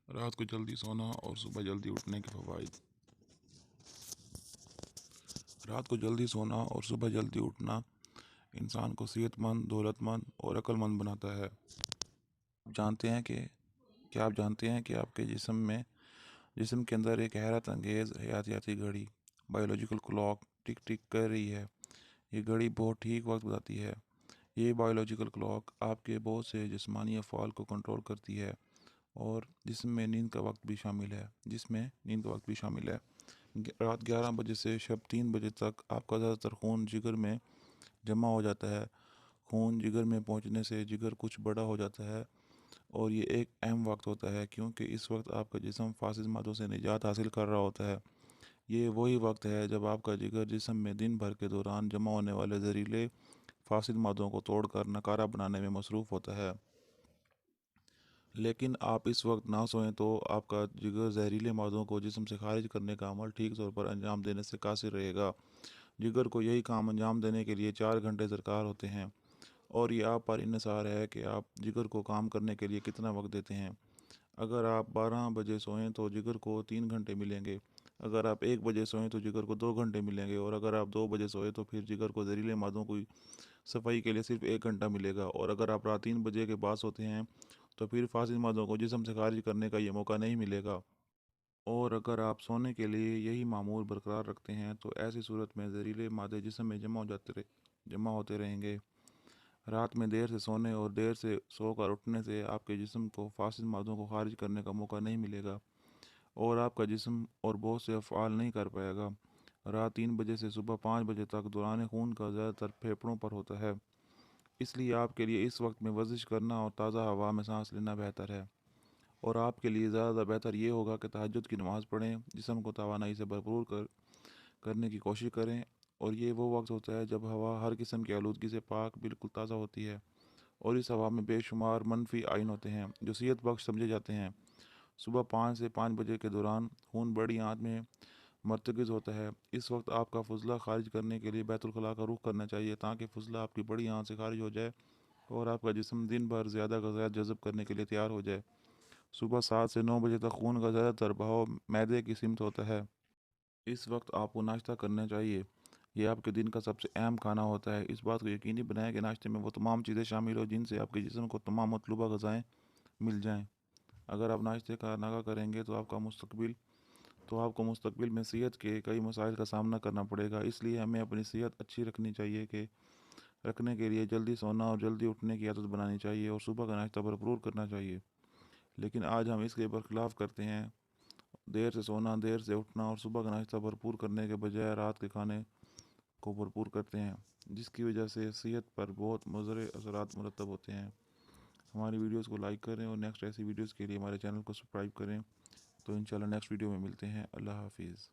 رات کو جلدی سونا اور صبح جلدی اٹھنے کے فوائد۔ رات کو جلدی سونا اور صبح جلدی اٹھنا انسان کو صحت مند، دولت مند اور عقل مند بناتا ہے۔ کیا آپ جانتے ہیں کہ آپ کے جسم کے اندر ایک حیرت انگیز حیاتیاتی گھڑی بایولوجیکل کلاک ٹک ٹک کر رہی ہے۔ یہ گھڑی بہت ٹھیک وقت بتاتی ہے۔ یہ بایولوجیکل کلاک آپ کے بہت سے جسمانی افعال کو کنٹرول کرتی ہے اور جس میں نیند کا وقت بھی شامل ہے۔ رات 11 بجے سے شب 3 بجے تک آپ کا زیادہ تر خون جگر میں جمع ہو جاتا ہے۔ خون جگر میں پہنچنے سے جگر کچھ بڑا ہو جاتا ہے اور یہ ایک اہم وقت ہوتا ہے کیونکہ اس وقت آپ کا جسم فاسد مادوں سے نجات حاصل کر رہا ہوتا ہے۔ یہ وہی وقت ہے جب آپ کا جگر جسم میں دن بھر کے دوران جمع ہونے والے زہریلے فاسد مادوں کو توڑ کر نکارہ بنانے میں مصروف ہوتا ہے۔ لیکن آپ اس وقت نہ سوئیں تو آپ کا جگر زہریلے مادوں کو جسم سے خارج کرنے کا عمل ٹھیک طور پر انجام دینے سے قاصر رہے گا۔ جگر کو یہی کام انجام دینے کے لیے 4 گھنٹے درکار ہوتے ہیں اور یہ آپ پر انحصار ہے کہ آپ جگر کو کام کرنے کے لیے کتنا وقت دیتے ہیں۔ اگر آپ 12 بجے سوئیں تو جگر کو 3 گھنٹے ملیں گے۔ اگر آپ 1 بجے سوئیں تو جگر کو 2 گھنٹے ملیں گے اور اگر آپ 2 بجے سوئیں تو پھر جگر کو زہریلے مادوں کی صفائی کے لیے صرف 1 گھنٹہ ملے گا اور اگر آپ رات 3 بجے کے بعد سوتے ہیں تو پھر فاسد مادوں کو جسم سے خارج کرنے کا یہ موقع نہیں ملے گا۔ اور اگر آپ سونے کے لیے یہی معمول برقرار رکھتے ہیں تو ایسی صورت میں زہریلے مادے جسم میں جمع ہوتے رہیں گے۔ رات میں دیر سے سونے اور دیر سے سو کر اٹھنے سے آپ کے جسم کو فاسد مادوں کو خارج کرنے کا موقع نہیں ملے گا اور آپ کا جسم اور بہت سے افعال نہیں کر پائے گا۔ رات 3 بجے سے صبح 5 بجے تک دوران خون کا زیادہ تر پھیپھڑوں پر ہوتا ہے، اس لیے آپ کے لیے اس وقت میں ورزش کرنا اور تازہ ہوا میں سانس لینا بہتر ہے۔ اور آپ کے لیے زیادہ بہتر یہ ہوگا کہ تہجد کی نماز پڑھیں، جسم کو توانائی سے بھرپور کرنے کی کوشش کریں اور یہ وہ وقت ہوتا ہے جب ہوا ہر قسم کی آلودگی سے پاک بالکل تازہ ہوتی ہے اور اس ہوا میں بے شمار منفی آئن ہوتے ہیں جو صحت بخش سمجھے جاتے ہیں۔ صبح 5 سے 5 بجے کے دوران خون بڑی آنت میں مرتکز ہوتا ہے۔ اس وقت آپ کا فضلہ خارج کرنے کے لیے بیت الخلاء کا رخ کرنا چاہیے تاکہ فضلہ آپ کی بڑی آنت سے خارج ہو جائے اور آپ کا جسم دن بھر زیادہ غذائیت جذب کرنے کے لیے تیار ہو جائے۔ صبح 7 سے 9 بجے تک خون کا زیادہ تر بہاؤ معدے کی سمت ہوتا ہے۔ اس وقت آپ کو ناشتہ کرنا چاہیے۔ یہ آپ کے دن کا سب سے اہم کھانا ہوتا ہے۔ اس بات کو یقینی بنائیں کہ ناشتے میں وہ تمام چیزیں شامل ہوں جن سے آپ کے جسم کو تمام مطلوبہ غذائیں مل جائیں۔ اگر آپ ناشتے کا ناغہ کریں گے تو آپ کو مستقبل میں صحت کے کئی مسائل کا سامنا کرنا پڑے گا۔ اس لیے ہمیں اپنی صحت اچھی رکھنے کے لیے جلدی سونا اور جلدی اٹھنے کی عادت بنانی چاہیے اور صبح کا ناشتہ بھرپور کرنا چاہیے۔ لیکن آج ہم اس کے برخلاف کرتے ہیں، دیر سے سونا، دیر سے اٹھنا اور صبح کا ناشتہ بھرپور کرنے کے بجائے رات کے کھانے کو بھرپور کرتے ہیں، جس کی وجہ سے صحت پر بہت مضر اثرات مرتب ہوتے ہیں۔ ہماری ویڈیوز کو لائک کریں اور نیکسٹ ایسی ویڈیوز کے لیے ہمارے چینل کو سبسکرائب کریں۔ تو انشاءاللہ نیکسٹ ویڈیو میں ملتے ہیں۔ اللہ حافظ۔